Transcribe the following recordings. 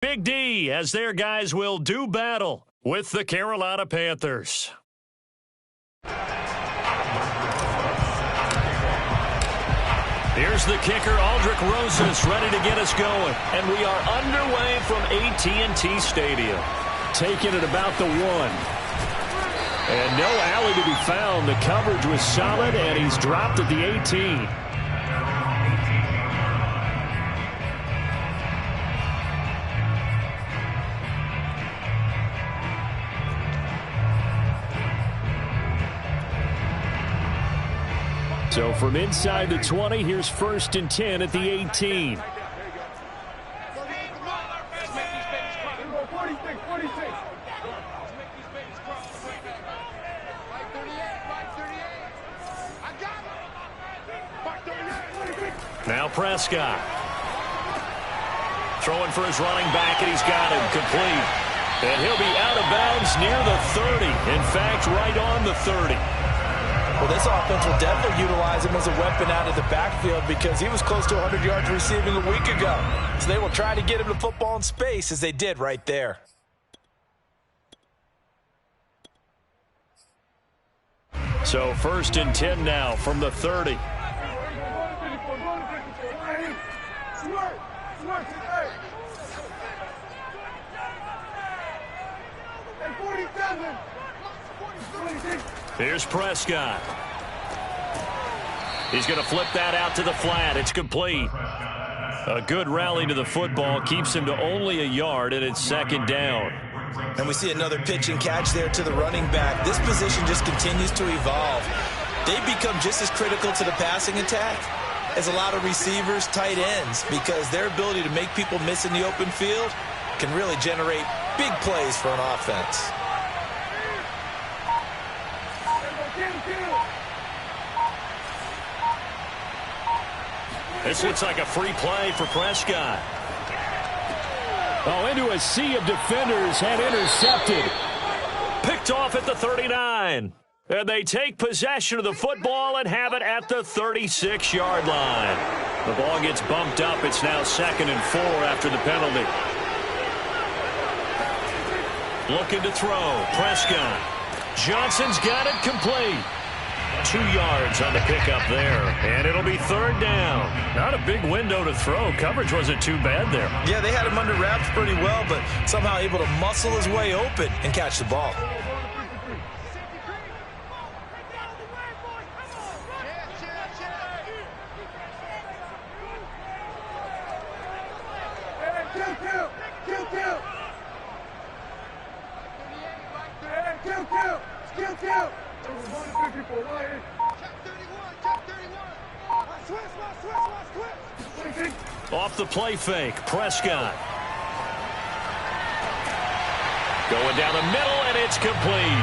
Big D, as their guys will do battle with the Carolina Panthers. Here's the kicker, Aldrich Rosas, ready to get us going. And we are underway from AT&T Stadium. Taking it about the 1. And no alley to be found. The coverage was solid, and he's dropped at the 18. So from inside the 20, here's 1st and 10 at the 18. Now Prescott. Throwing for his running back, and he's got him complete. And he'll be out of bounds near the 30. In fact, right on the 30. Well, this offense will definitely utilize him as a weapon out of the backfield because he was close to 100 yards receiving a week ago. So they will try to get him the football in space as they did right there. So 1st and 10 now from the 30. Here's Prescott. He's going to flip that out to the flat. It's complete. A good rally to the football keeps him to only a yard, and it's 2nd down. And we see another pitch and catch there to the running back. This position just continues to evolve. They become just as critical to the passing attack as a lot of receivers, tight ends, because their ability to make people miss in the open field can really generate big plays for an offense. This looks like a free play for Prescott. Oh, into a sea of defenders and intercepted. Picked off at the 39. And they take possession of the football and have it at the 36-yard line. The ball gets bumped up. It's now 2nd and 4 after the penalty. Looking to throw. Prescott. Johnson's got it complete. 2 yards on the pickup there, and it'll be 3rd down. Not a big window to throw. Coverage wasn't too bad there. Yeah, they had him under wraps pretty well, but somehow able to muscle his way open and catch the ball. Off the play fake, Prescott. Going down the middle, and it's complete.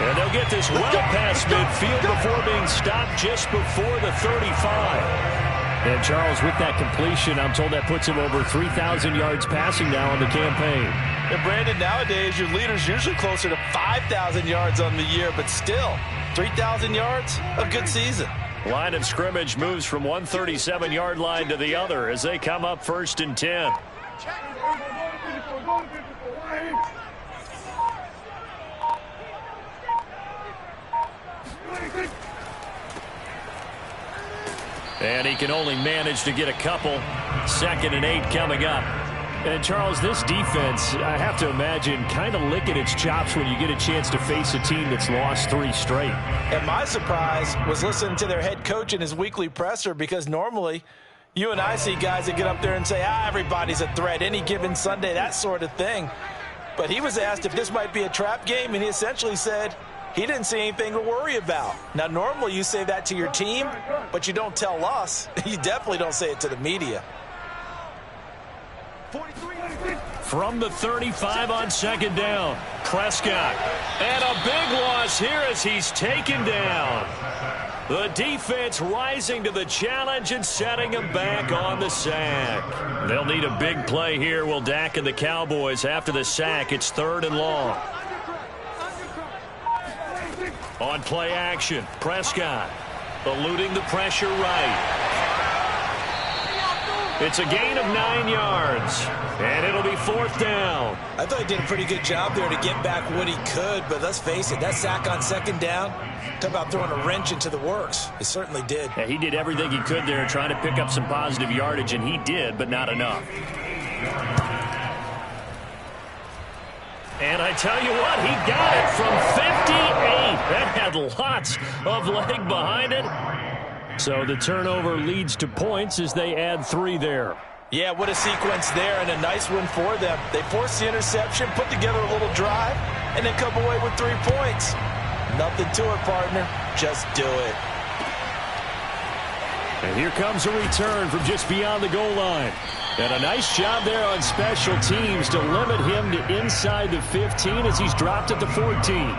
And they'll get this well past midfield before being stopped just before the 35. And Charles, with that completion, I'm told that puts him over 3,000 yards passing now on the campaign. And Brandon, nowadays your leader's usually closer to 5,000 yards on the year, but still, 3,000 yards, a good season. Line of scrimmage moves from 137-yard line to the other as they come up 1st and 10. And he can only manage to get a couple. 2nd and 8 coming up. And, Charles, this defense, I have to imagine, kind of licking its chops when you get a chance to face a team that's lost 3 straight. And my surprise was listening to their head coach in his weekly presser, because normally you and I see guys that get up there and say, everybody's a threat any given Sunday, that sort of thing. But he was asked if this might be a trap game, and he essentially said he didn't see anything to worry about. Now, normally you say that to your team, but you don't tell us. You definitely don't say it to the media. From the 35 on 2nd down, Prescott. And a big loss here as he's taken down. The defense rising to the challenge and setting him back on the sack. They'll need a big play here, will Dak and the Cowboys. After the sack, it's 3rd and long. On play action, Prescott eluding the pressure right. It's a gain of 9 yards, and it'll be 4th down. I thought he did a pretty good job there to get back what he could, but let's face it, that sack on 2nd down, talk about throwing a wrench into the works. He certainly did. Yeah, he did everything he could there trying to pick up some positive yardage, and he did, but not enough. And I tell you what, he got it from 58. That had lots of leg behind it. So the turnover leads to points as they add 3 there. Yeah, what a sequence there, and a nice one for them. They forced the interception, put together a little drive, and then come away with 3 points. Nothing to it, partner. Just do it. And here comes a return from just beyond the goal line. And a nice job there on special teams to limit him to inside the 15 as he's dropped at the 14.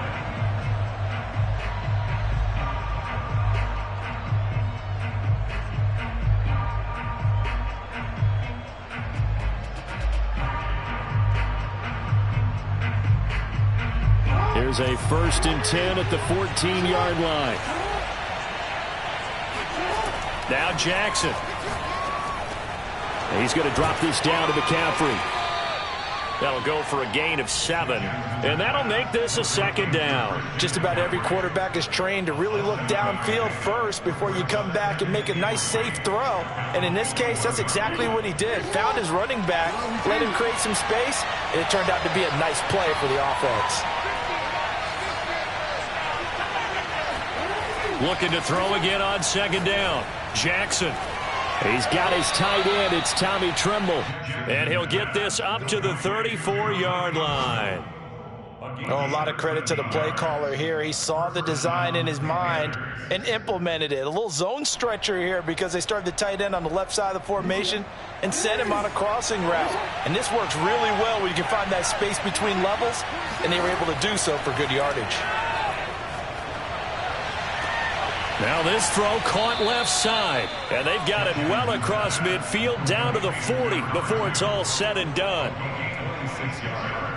Here's a 1st and 10 at the 14-yard line. Now Jackson. He's going to drop this down to McCaffrey. That'll go for a gain of 7, and that'll make this a 2nd down. Just about every quarterback is trained to really look downfield first before you come back and make a nice, safe throw. And in this case, that's exactly what he did. Found his running back, let him create some space, and it turned out to be a nice play for the offense. Looking to throw again on 2nd down. Jackson. He's got his tight end. It's Tommy Tremble. And he'll get this up to the 34-yard line. Oh, a lot of credit to the play caller here. He saw the design in his mind and implemented it. A little zone stretcher here because they started the tight end on the left side of the formation and sent him on a crossing route. And this works really well when you can find that space between levels, and they were able to do so for good yardage. Now this throw caught left side, and they've got it well across midfield down to the 40 before it's all said and done.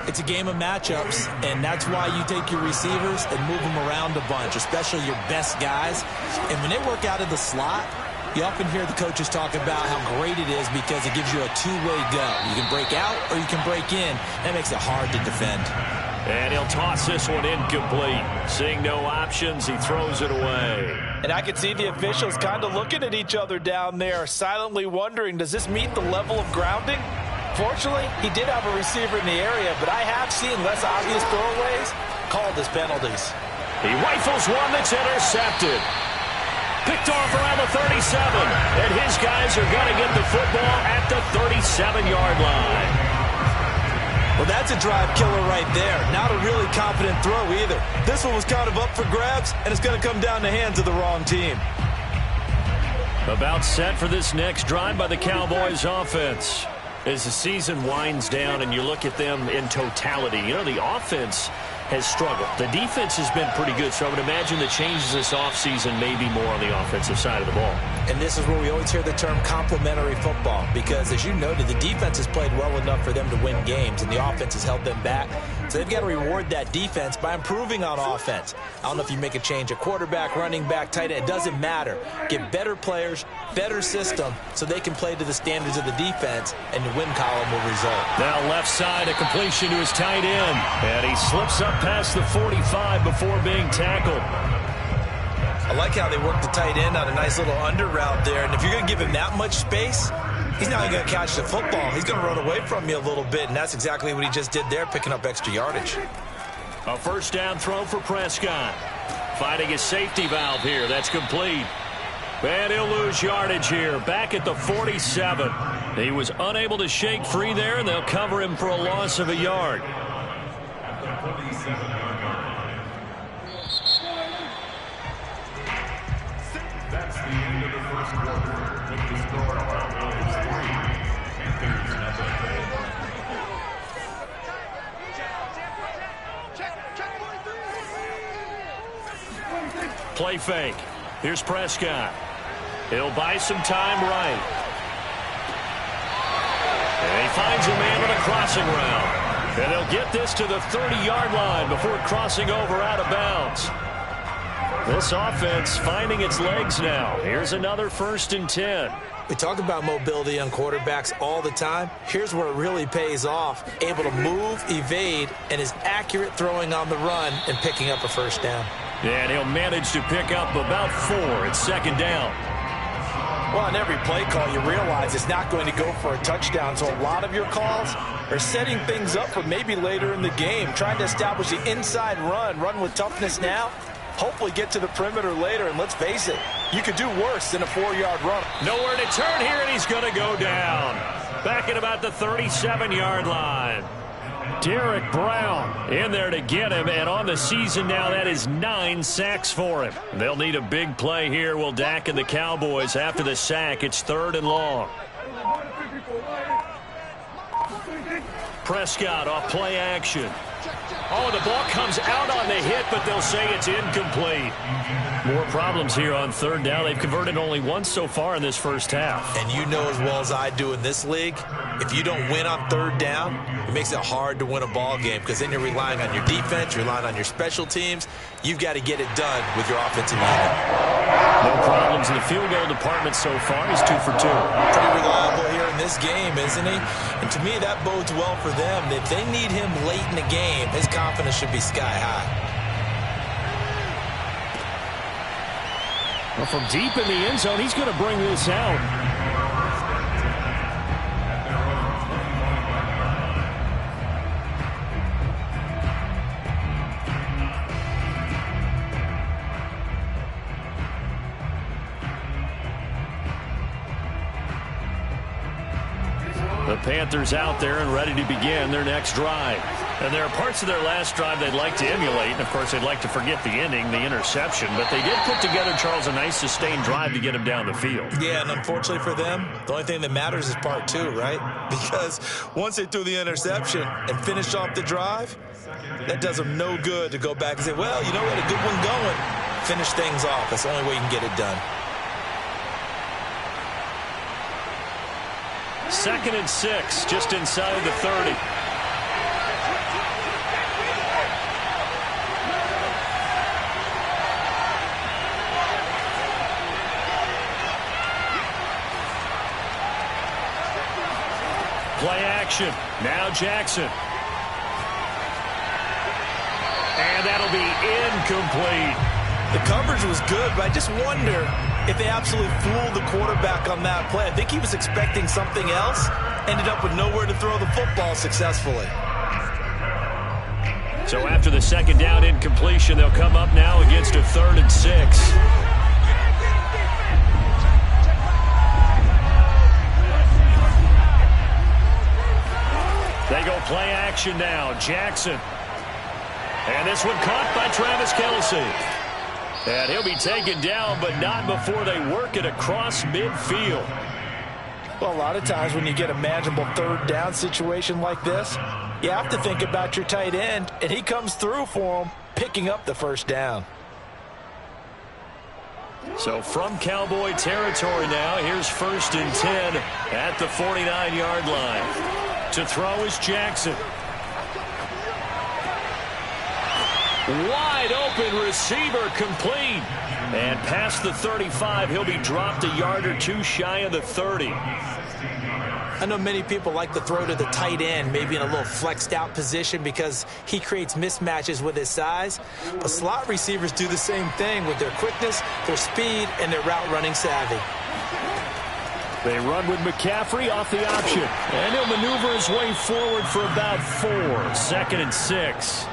It's a game of matchups, and that's why you take your receivers and move them around a bunch, especially your best guys. And when they work out of the slot, you often hear the coaches talk about how great it is because it gives you a two-way go. You can break out or you can break in. That makes it hard to defend. And he'll toss this one incomplete. Seeing no options, he throws it away. And I could see the officials kind of looking at each other down there, silently wondering, does this meet the level of grounding? Fortunately, he did have a receiver in the area, but I have seen less obvious throwaways called as penalties. He rifles one that's intercepted. Picked off around the 37, and his guys are going to get the football at the 37-yard line. Well, that's a drive killer right there. Not a really confident throw either. This one was kind of up for grabs, and it's going to come down the hands of the wrong team. About set for this next drive by the Cowboys offense. As the season winds down and you look at them in totality, you know, the offense has struggled. The defense has been pretty good, so I would imagine the changes this offseason may be more on the offensive side of the ball. And this is where we always hear the term complementary football because, as you noted, the defense has played well enough for them to win games, and the offense has held them back. So they've got to reward that defense by improving on offense. I don't know if you make a change at quarterback, running back, tight end. It doesn't matter. Get better players, better system, so they can play to the standards of the defense, and the win column will result. Now left side, a completion to his tight end. And he slips up past the 45 before being tackled. I like how they work the tight end on a nice little under route there. And if you're going to give him that much space, he's not going to catch the football. He's going to run away from you a little bit, and that's exactly what he just did there, picking up extra yardage. A first down throw for Prescott. Finding his safety valve here. That's complete. And he'll lose yardage here. Back at the 47. He was unable to shake free there, and they'll cover him for a loss of a yard. That's the end of the first quarter. With the score of our Bills 3, Panthers nothing. Play fake. Here's Prescott. He'll buy some time right. And he finds a man on a crossing route. And they'll get this to the 30-yard line before crossing over out of bounds. This offense finding its legs now. Here's another 1st and 10. We talk about mobility on quarterbacks all the time. Here's where it really pays off. Able to move, evade, and is accurate throwing on the run and picking up a 1st down. And he'll manage to pick up about 4. It's 2nd down. Well, on every play call, you realize it's not going to go for a touchdown. So a lot of your calls are setting things up for maybe later in the game, trying to establish the inside run with toughness now. Hopefully get to the perimeter later, and let's face it, you could do worse than a 4-yard run. Nowhere to turn here, and he's going to go down. Back at about the 37-yard line. Derek Brown in there to get him, and on the season now, that is 9 sacks for him. They'll need a big play here. Will Dak and the Cowboys after the sack. It's 3rd and long. Prescott off play action. Oh, the ball comes out on the hit, but they'll say it's incomplete. More problems here on 3rd down. They've converted only once so far in this first half. And you know as well as I do in this league, if you don't win on 3rd down, it makes it hard to win a ball game because then you're relying on your defense, you're relying on your special teams. You've got to get it done with your offensive unit. No problems in the field goal department so far. He's 2 for 2. Pretty reliable here in this game, isn't he? And to me, that bodes well for them. If they need him late in the game, his confidence should be sky high. Well, from deep in the end zone, he's going to bring this out. The Panthers out there and ready to begin their next drive. And there are parts of their last drive they'd like to emulate. And, of course, they'd like to forget the ending, the interception. But they did put together, Charles, a nice sustained drive to get him down the field. Yeah, and unfortunately for them, the only thing that matters is part 2, right? Because once they threw the interception and finished off the drive, that does them no good to go back and say, well, you know what, a good one going. Finish things off. That's the only way you can get it done. 2nd and 6, just inside the 30. Play action. Now Jackson. And that'll be incomplete. The coverage was good, but I just wonder if they absolutely fooled the quarterback on that play. I think he was expecting something else. Ended up with nowhere to throw the football successfully. So after the 2nd down incompletion, they'll come up now against a 3rd and 6. They go play action now. Jackson. And this one caught by Travis Kelce. And he'll be taken down, but not before they work it across midfield. Well, a lot of times when you get a manageable 3rd down situation like this, you have to think about your tight end, and he comes through for him, picking up the 1st down. So from Cowboy territory now, here's 1st and 10 at the 49-yard line. To throw is Jackson. Wide open receiver complete. And past the 35, he'll be dropped a yard or 2 shy of the 30. I know many people like to throw to the tight end, maybe in a little flexed out position because he creates mismatches with his size. But slot receivers do the same thing with their quickness, their speed, and their route running savvy. They run with McCaffrey off the option. And he'll maneuver his way forward for about 4. 2nd and 6.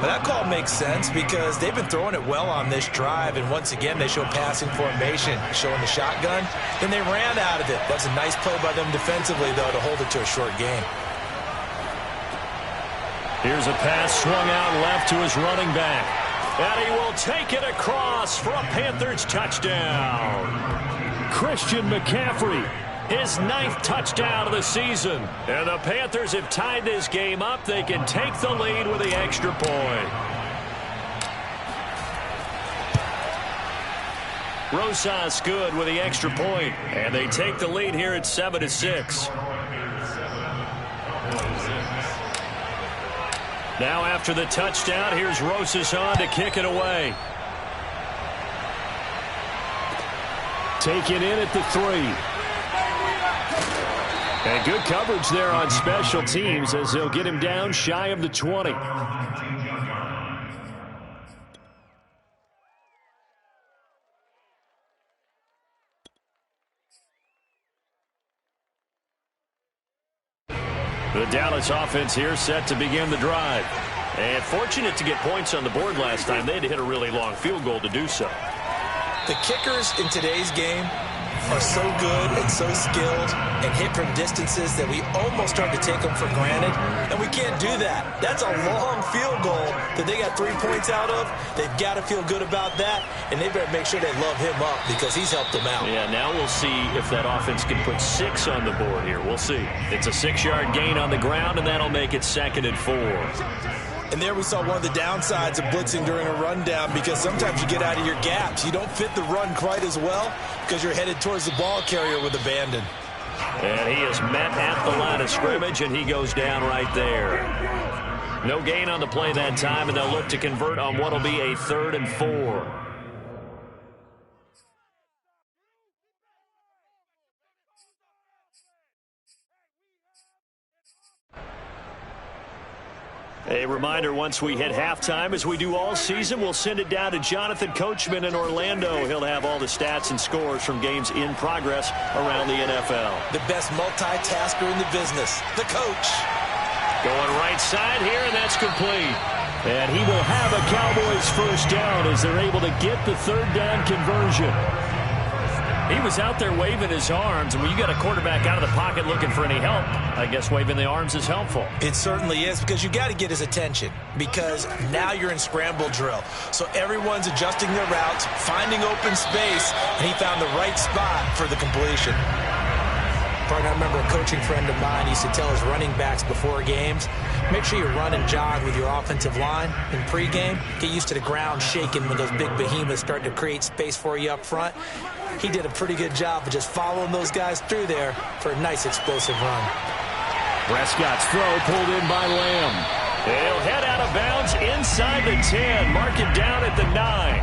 But that call makes sense because they've been throwing it well on this drive, and once again they show passing formation, showing the shotgun. Then they ran out of it. That's a nice play by them defensively, though, to hold it to a short game. Here's a pass swung out left to his running back. And he will take it across for a Panthers touchdown. Christian McCaffrey, his 9th touchdown of the season. And the Panthers have tied this game up. They can take the lead with the extra point. Rosas good with the extra point. And they take the lead here at 7-6. Now after the touchdown, here's Rosas on to kick it away. taken in at the 3. And good coverage there on special teams as they'll get him down shy of the 20. The Dallas offense here set to begin the drive. And fortunate to get points on the board last time. They had to hit a really long field goal to do so. The kickers in today's game are so good and so skilled and hit from distances that we almost start to take them for granted, and we can't do that. That's a long field goal that they got 3 points out of. They've got to feel good about that, and they better make sure they love him up because he's helped them out. Yeah, now we'll see if that offense can put 6 on the board here. We'll see. It's a 6-yard gain on the ground, and that'll make it 2nd and 4. And there we saw one of the downsides of blitzing during a rundown because sometimes you get out of your gaps. You don't fit the run quite as well because you're headed towards the ball carrier with abandon. And he is met at the line of scrimmage, and he goes down right there. No gain on the play that time, and they'll look to convert on what will be a 3rd and 4. A reminder, once we hit halftime, as we do all season, we'll send it down to Jonathan Coachman in Orlando. He'll have all the stats and scores from games in progress around the NFL. The best multitasker in the business, the coach. Going right side here, and that's complete. And he will have a Cowboys first down as they're able to get the 3rd down conversion. He was out there waving his arms, and when you got a quarterback out of the pocket looking for any help, I guess waving the arms is helpful. It certainly is because you got to get his attention because now you're in scramble drill. So everyone's adjusting their routes, finding open space, and he found the right spot for the completion. Partner, I remember a coaching friend of mine used to tell his running backs before games, make sure you run and jog with your offensive line in pregame. Get used to the ground shaking when those big behemoths start to create space for you up front. He did a pretty good job of just following those guys through there for a nice explosive run. Prescott's throw pulled in by Lamb. He'll head out of bounds inside the 10. Mark it down at the 9.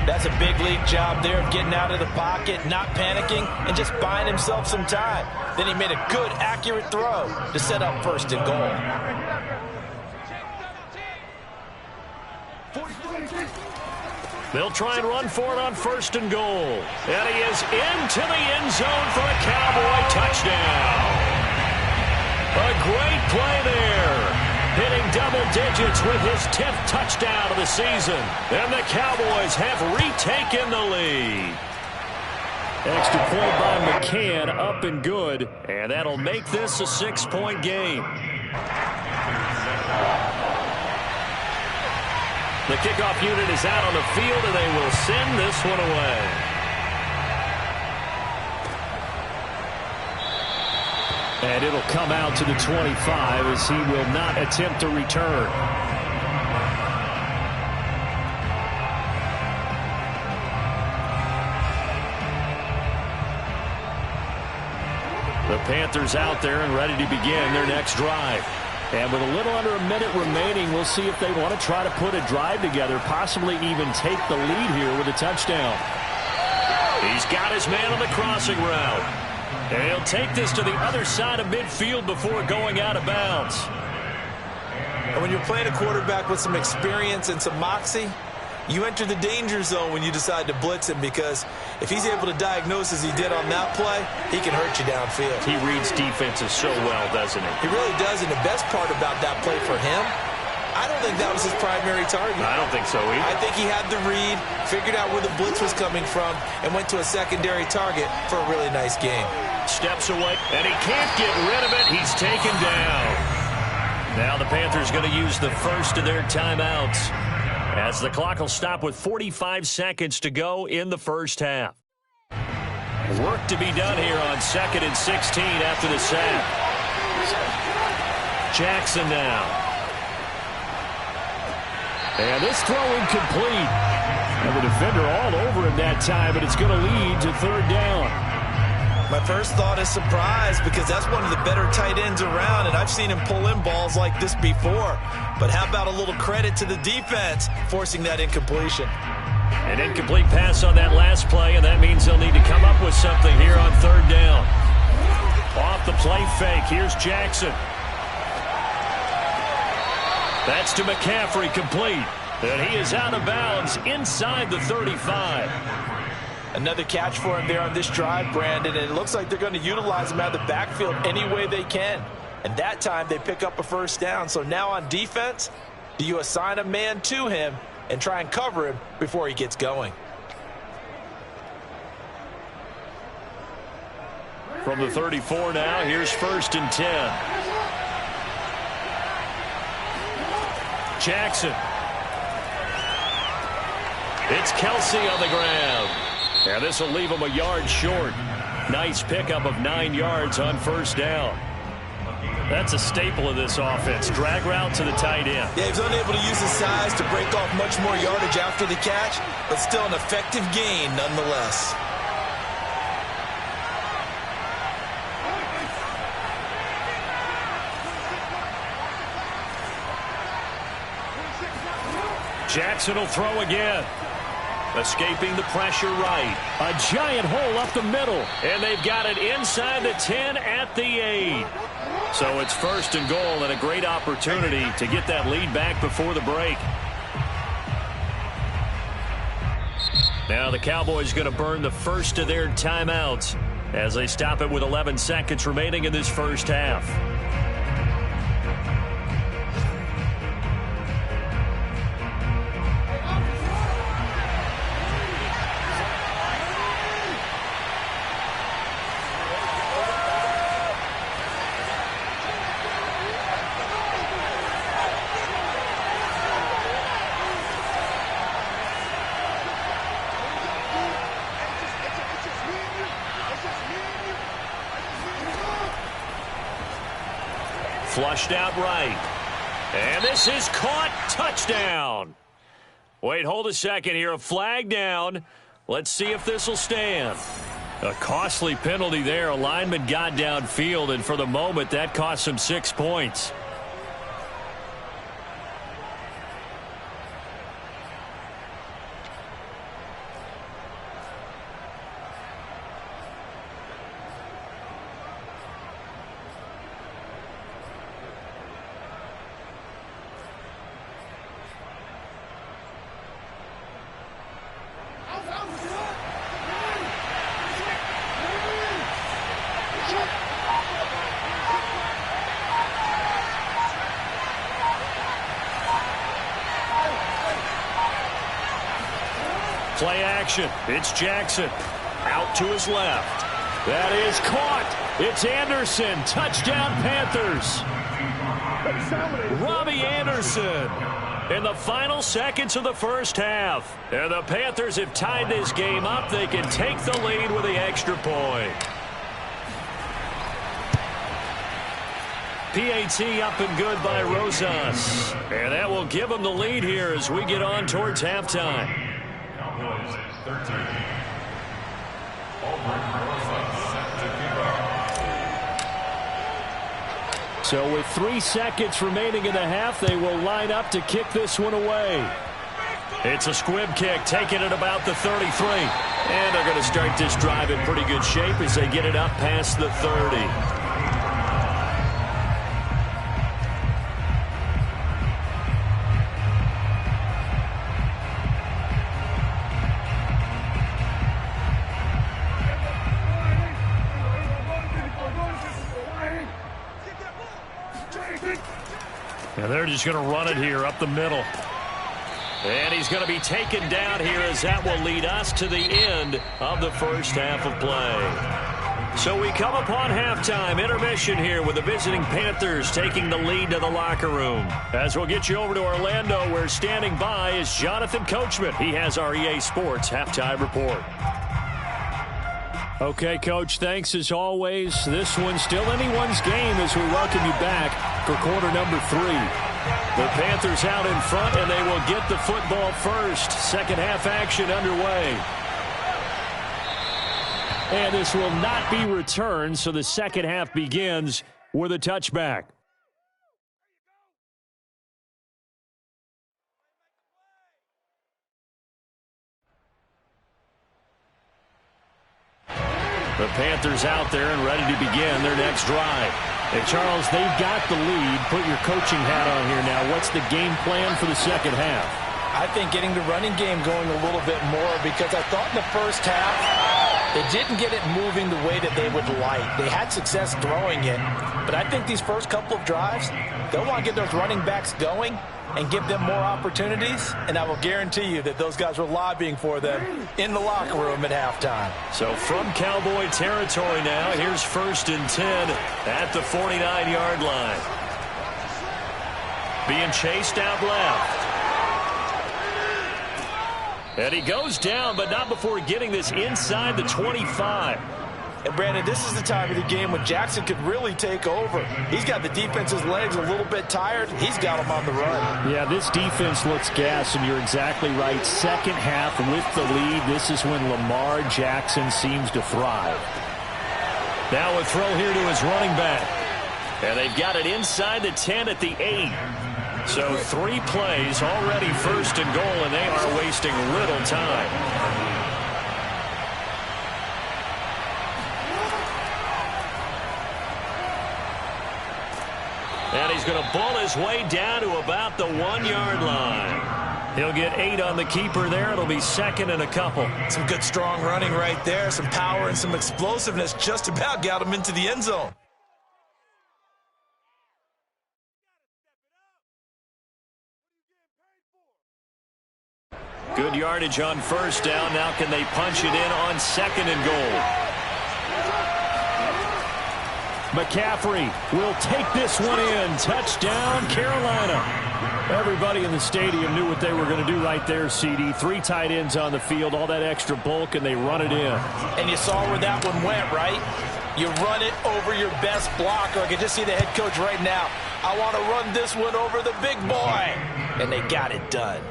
That's a big league job there of getting out of the pocket, not panicking, and just buying himself some time. Then he made a good, accurate throw to set up 1st and goal. They'll try and run for it on 1st and goal. And he is into the end zone for a Cowboy touchdown. A great play there. Hitting double digits with his 10th touchdown of the season. And the Cowboys have retaken the lead. Extra point by McCann, up and good. And that'll make this a 6-point game. The kickoff unit is out on the field, and they will send this one away. And it'll come out to the 25 as he will not attempt to return. The Panthers out there and ready to begin their next drive. And with a little under a minute remaining, we'll see if they want to try to put a drive together, possibly even take the lead here with a touchdown. He's got his man on the crossing route. And he'll take this to the other side of midfield before going out of bounds. And when you're playing a quarterback with some experience and some moxie, you enter the danger zone when you decide to blitz him because if he's able to diagnose as he did on that play, he can hurt you downfield. He reads defenses so well, doesn't he? He really does, and the best part about that play for him, I don't think that was his primary target. I don't think so either. I think he had the read, figured out where the blitz was coming from, and went to a secondary target for a really nice game. Steps away, and he can't get rid of it. He's taken down. Now the Panthers going to use the first of their timeouts as the clock will stop with 45 seconds to go in the first half. Work to be done here on 2nd and 16 after the sack. Jackson now. And this throw incomplete. And the defender all over him that time, but it's going to lead to 3rd down. My first thought is surprise because that's one of the better tight ends around, and I've seen him pull in balls like this before. But how about a little credit to the defense forcing that incompletion? An incomplete pass on that last play, and that means they'll need to come up with something here on third down. Off the play fake, here's Jackson. That's to McCaffrey, complete. And he is out of bounds inside the 35. Another catch for him there on this drive, Brandon, and it looks like they're going to utilize him out of the backfield any way they can. And that time they pick up a first down. So now on defense, do you assign a man to him and try and cover him before he gets going? From the 34 now, here's 1st and 10. Jackson. It's Kelsey on the ground. And this will leave him a yard short. Nice pickup of 9 yards on first down. That's a staple of this offense. Drag route to the tight end. Yeah, he was unable to use his size to break off much more yardage after the catch, but still an effective gain nonetheless. Jackson will throw again. Escaping the pressure right. A giant hole up the middle. And they've got it inside the 10 at the 8. So it's 1st and goal and a great opportunity to get that lead back before the break. Now the Cowboys going to burn the first of their timeouts as they stop it with 11 seconds remaining in this first half. Flushed out right. And this is caught. Touchdown. Wait, hold a second here. A flag down. Let's see if this will stand. A costly penalty there. A lineman got downfield, and for the moment, that cost him 6 points. Play action. It's Jackson. Out to his left. That is caught. It's Anderson. Touchdown, Panthers. Robbie Anderson in the final seconds of the first half. And the Panthers have tied this game up. They can take the lead with the extra point. PAT up and good by Rosas. And that will give them the lead here as we get on towards halftime. Cowboys 13. So with 3 seconds remaining in the half, they will line up to kick this one away. It's a squib kick, taking it about the 33. And they're going to start this drive in pretty good shape as they get it up past the 30. And they're just going to run it here up the middle. And he's going to be taken down here as that will lead us to the end of the first half of play. So we come upon halftime intermission here with the visiting Panthers taking the lead to the locker room. As we'll get you over to Orlando, where standing by is Jonathan Coachman. He has our EA Sports halftime report. Okay, Coach, thanks as always. This one's still anyone's game as we welcome you back for quarter number 3. The Panthers out in front, and they will get the football first. Second half action underway. And this will not be returned, so the second half begins with a touchback. The Panthers out there and ready to begin their next drive. Hey, Charles, they've got the lead. Put your coaching hat on here now. What's the game plan for the second half? I think getting the running game going a little bit more, because I thought in the first half they didn't get it moving the way that they would like. They had success throwing it, but I think these first couple of drives, they'll want to get those running backs going and give them more opportunities, and I will guarantee you that those guys were lobbying for them in the locker room at halftime. So from Cowboy territory now, here's 1st and 10 at the 49-yard line. Being chased out left. And he goes down, but not before getting this inside the 25. And, Brandon, this is the time of the game when Jackson could really take over. He's got the defense's legs a little bit tired. He's got them on the run. Yeah, this defense looks gassed, and you're exactly right. Second half with the lead, this is when Lamar Jackson seems to thrive. Now a throw here to his running back. And they've got it inside the 10 at the 8. So 3 plays already 1st and goal, and they are wasting little time. And he's going to ball his way down to about the 1-yard line. He'll get 8 on the keeper there. It'll be 2nd and a couple. Some good strong running right there. Some power and some explosiveness just about got him into the end zone. Good yardage on 1st down. Now can they punch it in on 2nd and goal? McCaffrey will take this one in. Touchdown, Carolina. Everybody in the stadium knew what they were going to do right there, CD. 3 tight ends on the field, all that extra bulk, and they run it in. And you saw where that one went, right? You run it over your best blocker. I can just see the head coach right now. I want to run this one over the big boy. And they got it done.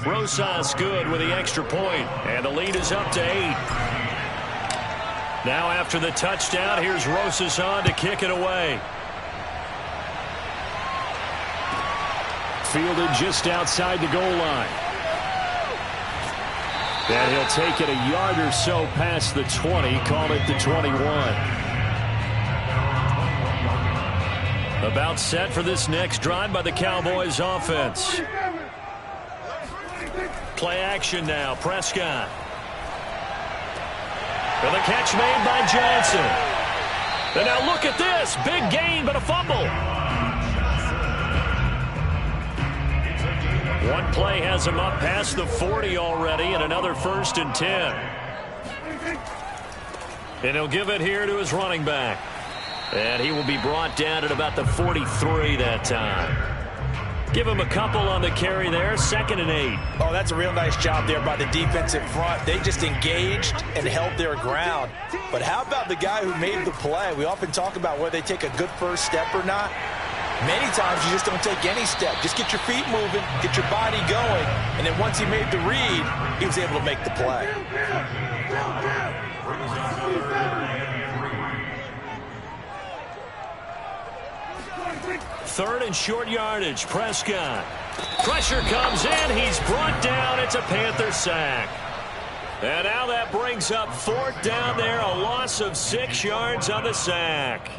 Rosas good with the extra point, and the lead is up to 8. Now after the touchdown, here's Rosas on to kick it away. Fielded just outside the goal line. And he'll take it a yard or so past the 20, call it the 21. About set for this next drive by the Cowboys offense. Play action now, Prescott. And the catch made by Johnson. And now look at this. Big gain, but a fumble. One play has him up past the 40 already, and another 1st and 10. And he'll give it here to his running back. And he will be brought down at about the 43 that time. Give him a couple on the carry there. 2nd and 8. Oh, that's a real nice job there by the defense in front. They just engaged and held their ground. But how about the guy who made the play? We often talk about whether they take a good first step or not. Many times you just don't take any step. Just get your feet moving, get your body going, and then once he made the read, he was able to make the play. 3rd and short yardage. Prescott. Pressure comes in. He's brought down. It's a Panther sack. And now that brings up 4th down there. A loss of 6 yards on the sack.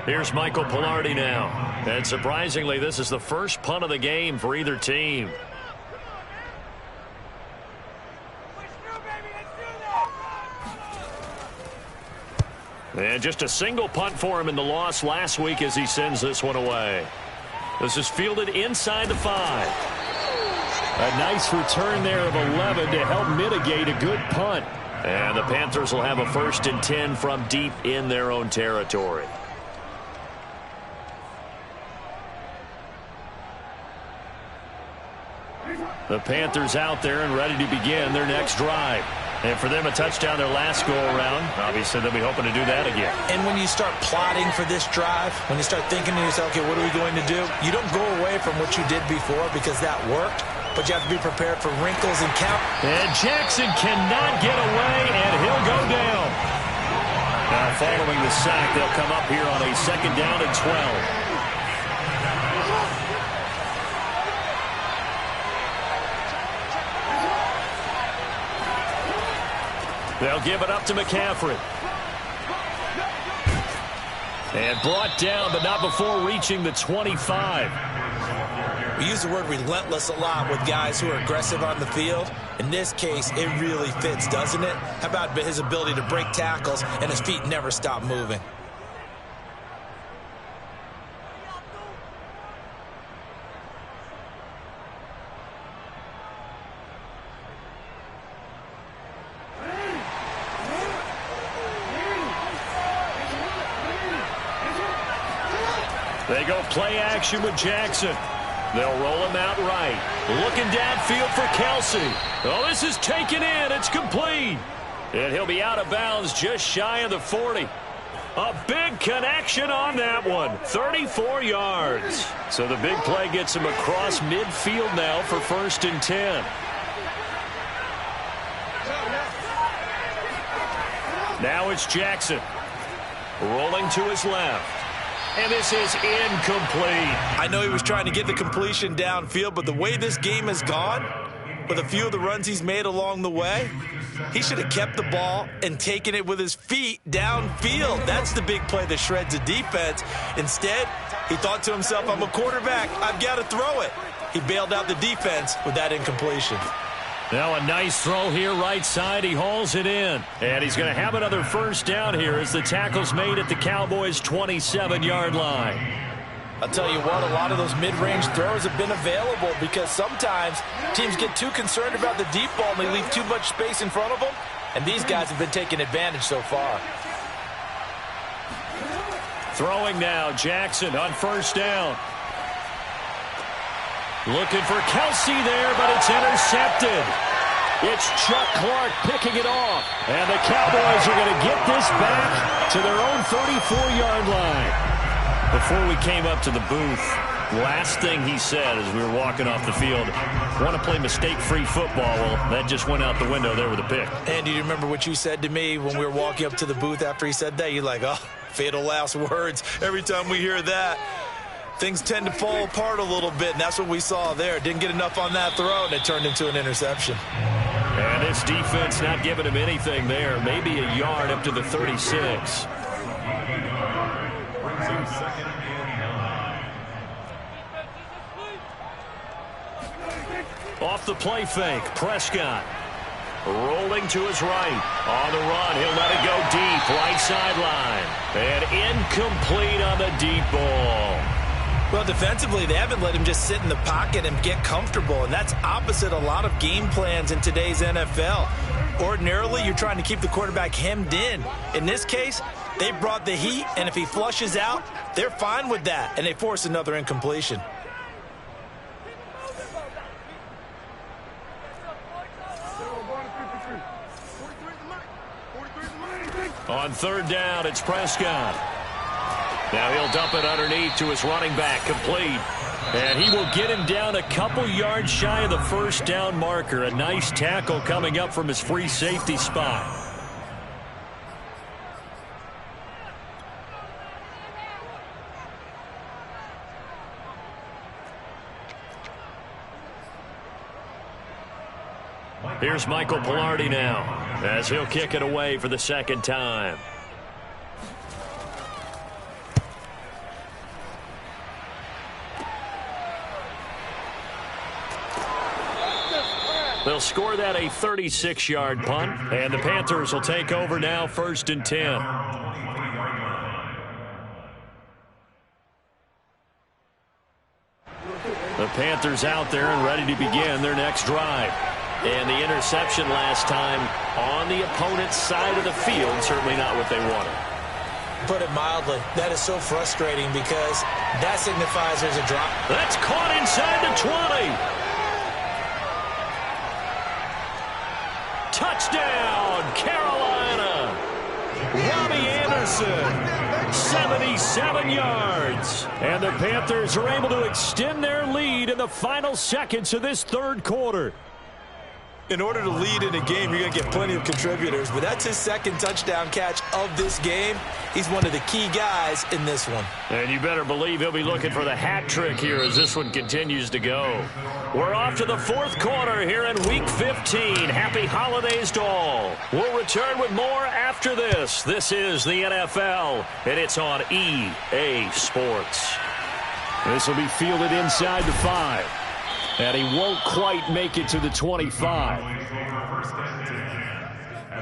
Here's Michael Pilardi now. And surprisingly, this is the first punt of the game for either team. And just a single punt for him in the loss last week as he sends this one away. This is fielded inside the 5. A nice return there of 11 to help mitigate a good punt. And the Panthers will have a 1st and 10 from deep in their own territory. The Panthers out there and ready to begin their next drive. And for them, a touchdown their last go-around. Obviously, they'll be hoping to do that again. And when you start plotting for this drive, when you start thinking to yourself, okay, what are we going to do? You don't go away from what you did before because that worked, but you have to be prepared for wrinkles and count. And Jackson cannot get away, and he'll go down. Now, following the sack, they'll come up here on a 2nd down and 12. They'll give it up to McCaffrey. And brought down, but not before reaching the 25. We use the word relentless a lot with guys who are aggressive on the field. In this case, it really fits, doesn't it? How about his ability to break tackles and his feet never stop moving? They go play action with Jackson. They'll roll him out right. Looking downfield for Kelsey. Oh, this is taken in. It's complete. And he'll be out of bounds just shy of the 40. A big connection on that one. 34 yards. So the big play gets him across midfield now for 1st and 10. Now it's Jackson. Rolling to his left. And this is incomplete. I know he was trying to get the completion downfield, but the way this game has gone, with a few of the runs he's made along the way, he should have kept the ball and taken it with his feet downfield. That's the big play that shreds the defense. Instead, he thought to himself, I'm a quarterback. I've got to throw it. He bailed out the defense with that incompletion. Now a nice throw here right side. He hauls it in. And he's going to have another 1st down here as the tackle's made at the Cowboys' 27-yard line. I'll tell you what, a lot of those mid-range throws have been available because sometimes teams get too concerned about the deep ball and they leave too much space in front of them. And these guys have been taking advantage so far. Throwing now, Jackson on 1st down. Looking for Kelsey there, but it's intercepted. It's Chuck Clark picking it off. And the Cowboys are going to get this back to their own 34-yard line. Before we came up to the booth, last thing he said as we were walking off the field, want to play mistake-free football. Well, that just went out the window there with a pick. And do you remember what you said to me when we were walking up to the booth after he said that? You're like, oh, fatal last words. Every time we hear that, things tend to fall apart a little bit, and that's what we saw there. Didn't get enough on that throw, and it turned into an interception. And this defense not giving him anything there. Maybe a yard up to the 36. Off the play fake, Prescott. Rolling to his right. On the run, he'll let it go deep, right sideline. And incomplete on the deep ball. Well, defensively, they haven't let him just sit in the pocket and get comfortable, and that's opposite a lot of game plans in today's NFL. Ordinarily, you're trying to keep the quarterback hemmed in. In this case, they brought the heat, and if he flushes out, they're fine with that, and they force another incompletion. On 3rd down, it's Prescott. Now he'll dump it underneath to his running back, complete. And he will get him down a couple yards shy of the 1st down marker. A nice tackle coming up from his free safety spot. Here's Michael Pilardi now as he'll kick it away for the 2nd time. They'll score that a 36-yard punt, and the Panthers will take over now 1st and 10. The Panthers out there and ready to begin their next drive. And the interception last time on the opponent's side of the field, certainly not what they wanted. Put it mildly, that is so frustrating because that signifies there's a drop. That's caught inside the 20. Touchdown, Carolina. Robbie Anderson, 77 yards. And the Panthers are able to extend their lead in the final seconds of this 3rd quarter. In order to lead in a game, you're going to get plenty of contributors, but that's his second touchdown catch of this game. He's one of the key guys in this one. And you better believe he'll be looking for the hat trick here as this one continues to go. We're off to the fourth quarter here in Week 15. Happy holidays to all. We'll return with more after this. This is the NFL, and it's on EA Sports. This will be fielded inside the 5. And he won't quite make it to the 25. At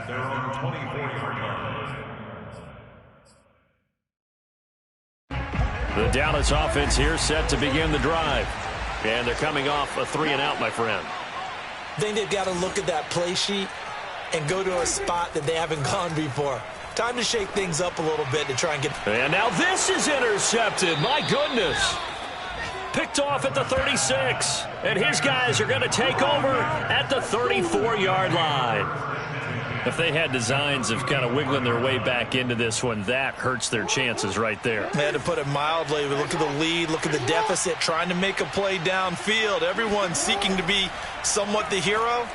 their own 24-yard line. The Dallas offense here set to begin the drive. And they're coming off a 3-and-out, my friend. I think they've got to look at that play sheet and go to a spot that they haven't gone before. Time to shake things up a little bit to try and get... And now this is intercepted. My goodness. Picked off at the 36. And his guys are going to take over at the 34-yard line. If they had designs of kind of wiggling their way back into this one, that hurts their chances right there. They had to put it mildly. Look at the lead, look at the deficit, trying to make a play downfield. Everyone seeking to be somewhat the hero.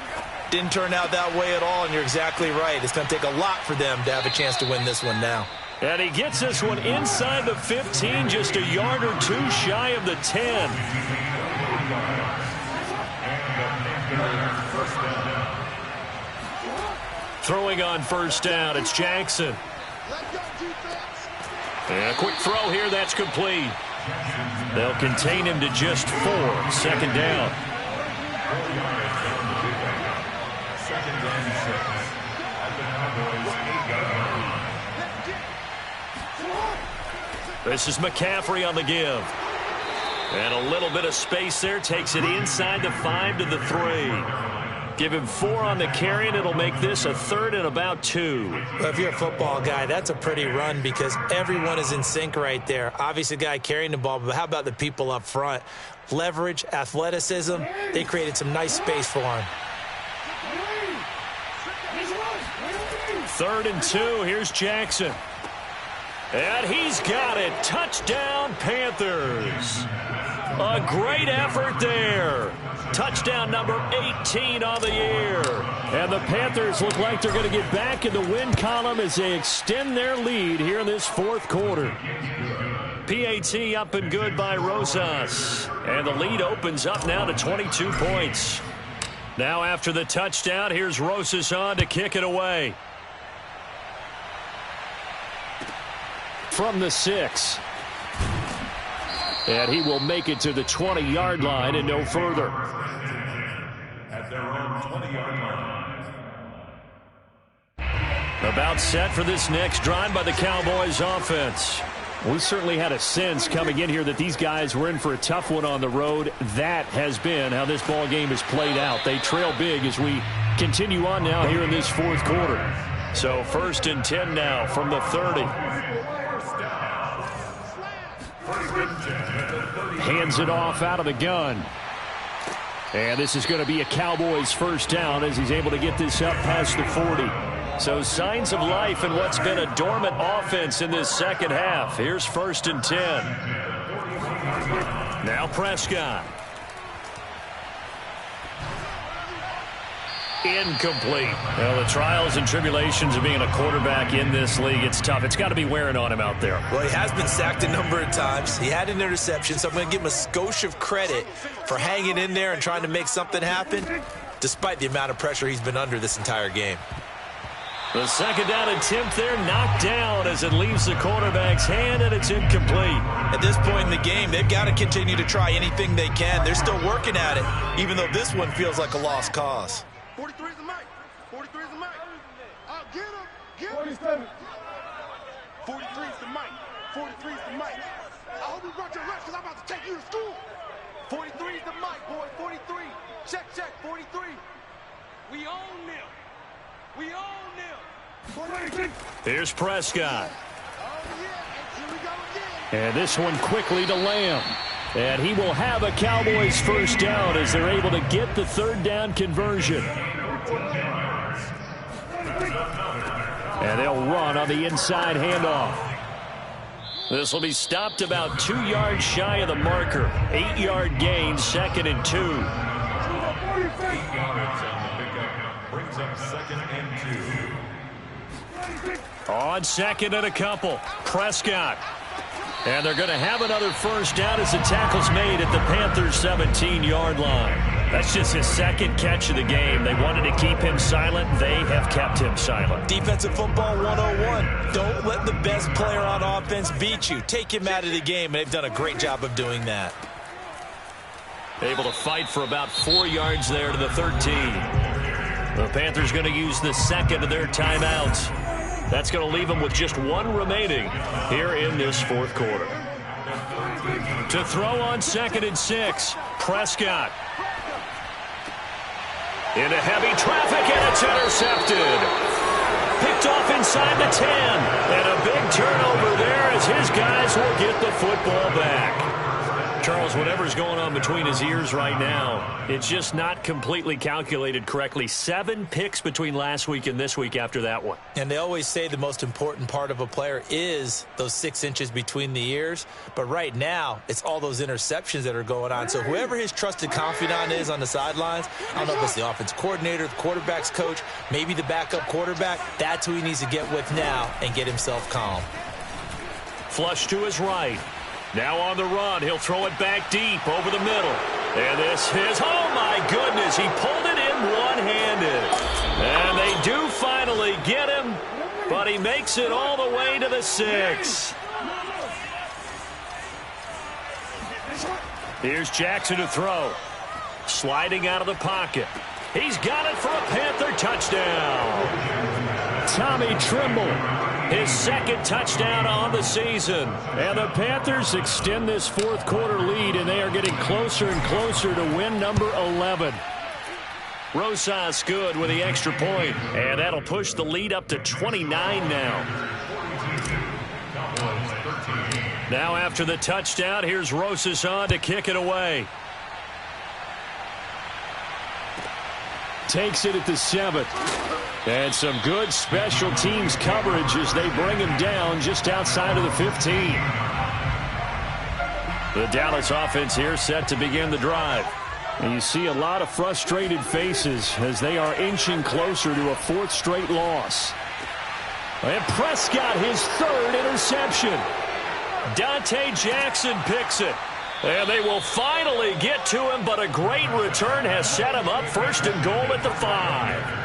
Didn't turn out that way at all, and you're exactly right. It's going to take a lot for them to have a chance to win this one now. And he gets this one inside the 15, just a yard or two shy of the 10. Throwing on first down, it's Jackson. And a quick throw here, that's complete. They'll contain him to just 4, second down. This is McCaffrey on the give. And a little bit of space there. Takes it inside the 5 to the 3. Give him 4 on the carry, and it'll make this a 3rd and about 2. Well, if you're a football guy, that's a pretty run because everyone is in sync right there. Obviously, the guy carrying the ball, but how about the people up front? Leverage, athleticism, they created some nice space for him. 3rd and 2. Here's Jackson. And he's got it. Touchdown, Panthers. A great effort there. Touchdown number 18 on the year. And the Panthers look like they're going to get back in the win column as they extend their lead here in this fourth quarter. PAT up and good by Rosas. And the lead opens up now to 22 points. Now after the touchdown, here's Rosas on to kick it away. From the 6. And he will make it to the 20-yard line and no further. At their own 20-yard line. About set for this next drive by the Cowboys offense. We certainly had a sense coming in here that these guys were in for a tough one on the road. That has been how this ball game has played out. They trail big as we continue on now here in this fourth quarter. So 1st and 10 now from the 30. Hands it off out of the gun. And this is going to be a Cowboys first down as he's able to get this up past the 40. So signs of life in what's been a dormant offense in this second half. Here's 1st and 10. Now Prescott. Incomplete. Well, the trials and tribulations of being a quarterback in this league, it's tough. It's got to be wearing on him out there. Well, he has been sacked a number of times. He had an interception, so I'm going to give him a skosh of credit for hanging in there and trying to make something happen, despite the amount of pressure he's been under this entire game. The second down attempt there knocked down as it leaves the quarterback's hand, and it's incomplete. At this point in the game, they've got to continue to try anything they can. They're still working at it, even though this one feels like a lost cause. 43 is the mic. 43 is the mic. Get him. Get him. 47. 43 is the mic. 43 is the mic. I hope you brought your lunch because I'm about to take you to school. 43 is the mic, boy. 43. Check. 43. We own them. We own them. 43. Here's Prescott. Oh, yeah. Here we go again. And this one quickly to Lamb. And he will have a Cowboys first down as they're able to get the 3rd down conversion. And they'll run on the inside handoff. This will be stopped about 2 yards shy of the marker. 8-yard gain, 2nd and 2. 8 yards on the pickup. brings up 2nd and 2. On 2nd and a couple, Prescott. And they're going to have another first down as the tackle's made at the Panthers' 17-yard line. That's just his 2nd catch of the game. They wanted to keep him silent. They have kept him silent. Defensive football 101. Don't let the best player on offense beat you. Take him out of the game, and they've done a great job of doing that. Able to fight for about 4 yards there to the 13. The Panthers going to use the 2nd of their timeouts. That's going to leave them with just 1 remaining here in this 4th quarter. To throw on 2nd and 6, Prescott. Into heavy traffic, and it's intercepted. Picked off inside the 10. And a big turnover there as his guys will get the football back. Charles, whatever's going on between his ears right now, it's just not completely calculated correctly. 7 picks between last week and this week after that one. And they always say the most important part of a player is those 6 inches between the ears. But right now, it's all those interceptions that are going on. So whoever his trusted confidant is on the sidelines, I don't know if it's the offense coordinator, the quarterback's coach, maybe the backup quarterback, that's who he needs to get with now and get himself calm. Flush to his right. Now on the run, he'll throw it back deep over the middle. And this is, oh my goodness, he pulled it in one-handed. And they do finally get him, but he makes it all the way to the 6. Here's Jackson to throw. Sliding out of the pocket. He's got it for a Panther touchdown. Tommy Tremble. His 2nd touchdown on the season. And the Panthers extend this 4th quarter lead, and they are getting closer and closer to win number 11. Rosas good with the extra point, and that'll push the lead up to 29 now. Now after the touchdown, here's Rosas on to kick it away. Takes it at the 7th. And some good special teams coverage as they bring him down just outside of the 15. The Dallas offense here set to begin the drive. And you see a lot of frustrated faces as they are inching closer to a 4th straight loss. And Prescott, his 3rd interception. Dante Jackson picks it. And they will finally get to him, but a great return has set him up 1st and goal at the 5.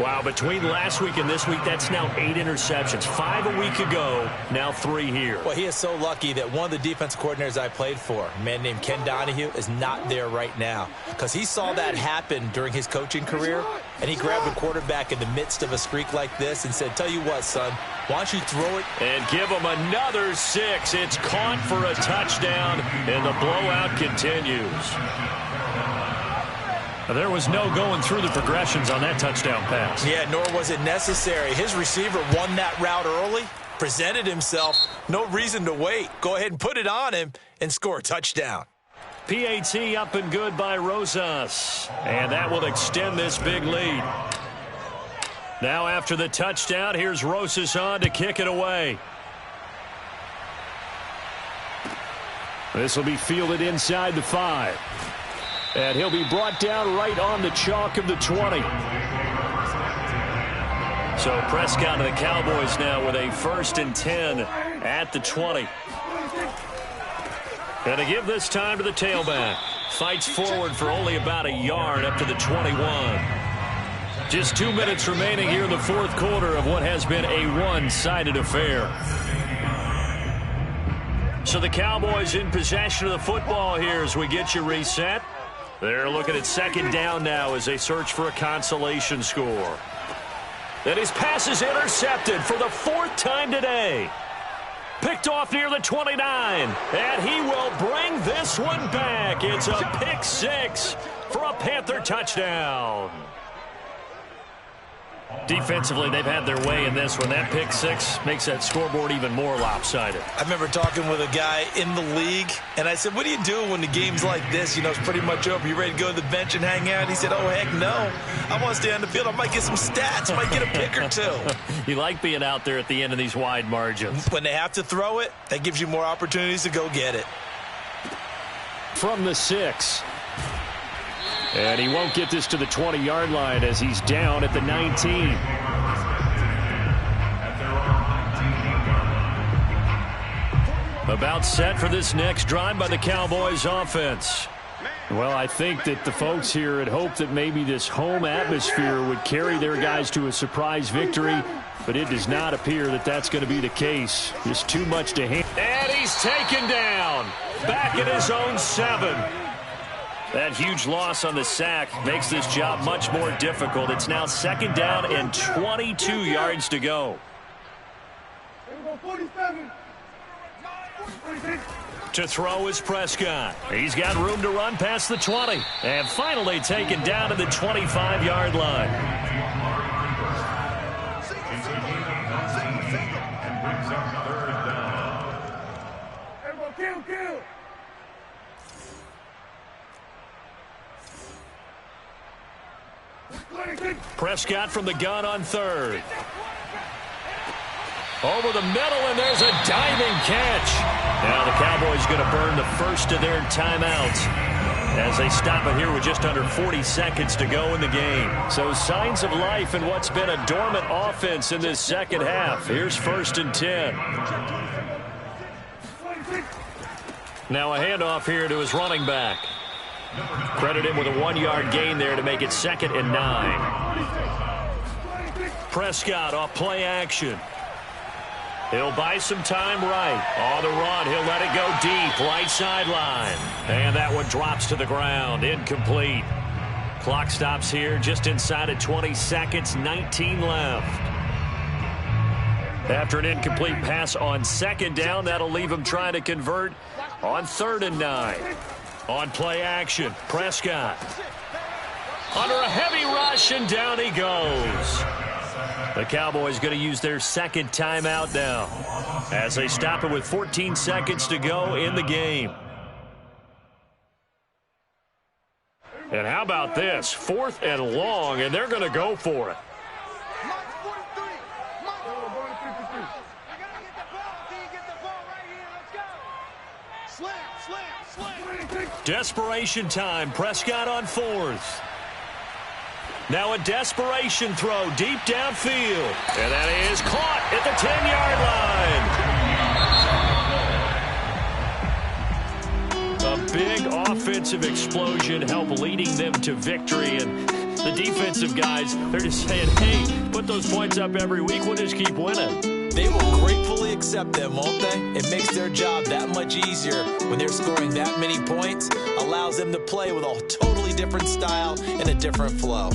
Wow, between last week and this week, that's now 8 interceptions. 5 a week ago, now 3 here. Well, he is so lucky that one of the defense coordinators I played for, a man named Ken Donahue, is not there right now. Because he saw that happen during his coaching career, and he grabbed a quarterback in the midst of a streak like this and said, tell you what, son, why don't you throw it? And give him another 6. It's caught for a touchdown, and the blowout continues. There was no going through the progressions on that touchdown pass. Yeah, nor was it necessary. His receiver won that route early, presented himself, no reason to wait. Go ahead and put it on him and score a touchdown. PAT up and good by Rosas. And that will extend this big lead. Now after the touchdown, here's Rosas on to kick it away. This will be fielded inside the 5. And he'll be brought down right on the chalk of the 20. So Prescott and the Cowboys now with a 1st and 10 at the 20. And to give this time to the tailback. Fights forward for only about a yard up to the 21. Just 2 minutes remaining here in the 4th quarter of what has been a one-sided affair. So the Cowboys in possession of the football here as we get you reset. They're looking at 2nd down now as they search for a consolation score. And his pass is intercepted for the 4th time today. Picked off near the 29. And he will bring this one back. It's a pick 6 for a Panther touchdown. Defensively, they've had their way in this one. That pick 6 makes that scoreboard even more lopsided. I remember talking with a guy in the league, and I said, what do you do when the game's like this? You know, it's pretty much over. You ready to go to the bench and hang out? He said, oh, heck no. I want to stay on the field. I might get some stats. I might get a pick or 2. You like being out there at the end of these wide margins. When they have to throw it, that gives you more opportunities to go get it. From the 6. And he won't get this to the 20-yard line as he's down at the 19. About set for this next drive by the Cowboys offense. Well, I think that the folks here had hoped that maybe this home atmosphere would carry their guys to a surprise victory, but it does not appear that that's going to be the case. Just too much to handle. And he's taken down. Back at his own 7. That huge loss on the sack makes this job much more difficult. It's now 2nd down and 22 yards to go. To throw is Prescott. He's got room to run past the 20. And finally taken down to the 25-yard line. Prescott from the gun on 3rd. Over the middle, and there's a diving catch. Now the Cowboys going to burn the first of their timeouts as they stop it here with just under 40 seconds to go in the game. So signs of life in what's been a dormant offense in this second half. Here's 1st and 10. Now a handoff here to his running back. Credit him with a 1-yard gain there to make it 2nd and 9. Prescott off play action. He'll buy some time right. On the run, he'll let it go deep, right sideline. And that one drops to the ground, incomplete. Clock stops here just inside of 20 seconds, 19 left. After an incomplete pass on 2nd down, that'll leave him trying to convert on 3rd and 9. On play action, Prescott. Under a heavy rush, and down he goes. The Cowboys going to use their 2nd timeout now as they stop it with 14 seconds to go in the game. And how about this? 4th and long, and they're going to go for it. Desperation time. Prescott on 4th. Now a desperation throw deep downfield. And that is caught at the 10-yard line. A big offensive explosion helped leading them to victory. And the defensive guys, they're just saying, hey, put those points up every week. We'll just keep winning. They will gratefully accept them, won't they? It makes their job that much easier when they're scoring that many points. Allows them to play with a totally different style and a different flow.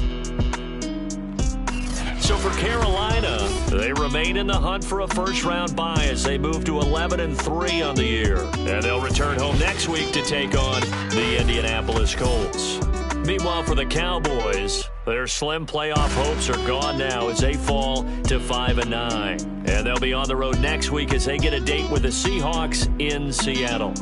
So for Carolina, they remain in the hunt for a first-round bye as they move to 11-3 on the year. And they'll return home next week to take on the Indianapolis Colts. Meanwhile, for the Cowboys, their slim playoff hopes are gone now as they fall to 5-9. And they'll be on the road next week as they get a date with the Seahawks in Seattle.